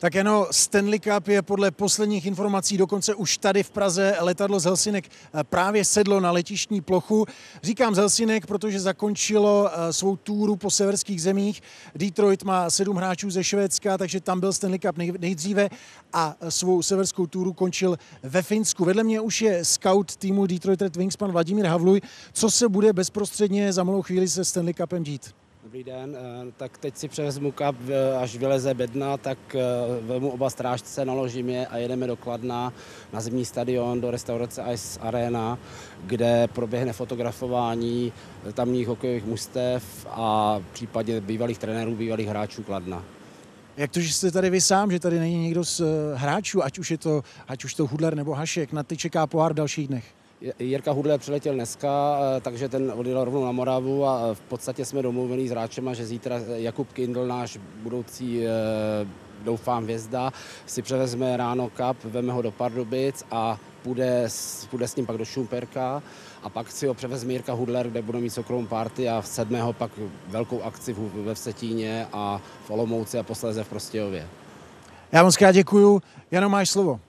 Tak ano, Stanley Cup je podle posledních informací dokonce už tady v Praze. Letadlo z Helsinek právě sedlo na letištní plochu. Říkám z Helsinek, protože zakončilo svou túru po severských zemích. Detroit má 7 hráčů ze Švédska, takže tam byl Stanley Cup nejdříve a svou severskou túru končil ve Finsku. Vedle mě už je scout týmu Detroit Red Wings, pan Vladimír Havluj. Co se bude bezprostředně za malou chvíli se Stanley Cupem dít? Dobrý den, tak teď si převezmu cup, až vyleze bedna, tak vezmu oba strážce, naložím je a jedeme do Kladna na zimní stadion, do restaurace Ice Arena, kde proběhne fotografování tamních hokejových mužstev a případně bývalých trenérů, bývalých hráčů Kladna. Jak to, že jste tady vy sám, že tady není někdo z hráčů, ať už to Hudler nebo Hašek, na ty čeká pohár v dalších dnech? Jirka Hudler přiletěl dneska, takže ten odjel rovnou na Moravu a v podstatě jsme domluvili s hráčema, že zítra Jakub Kindl, náš budoucí, doufám, hvězda, si převezme ráno cup, veme ho do Pardubic a půjde s ním pak do Šumperka a pak si ho převezme Jirka Hudler, kde budou mít soukromou party a 7. pak velkou akci ve Vsetíně a v Olomouci a posléze v Prostějově. Já moc krát děkuju. Jano, máš slovo.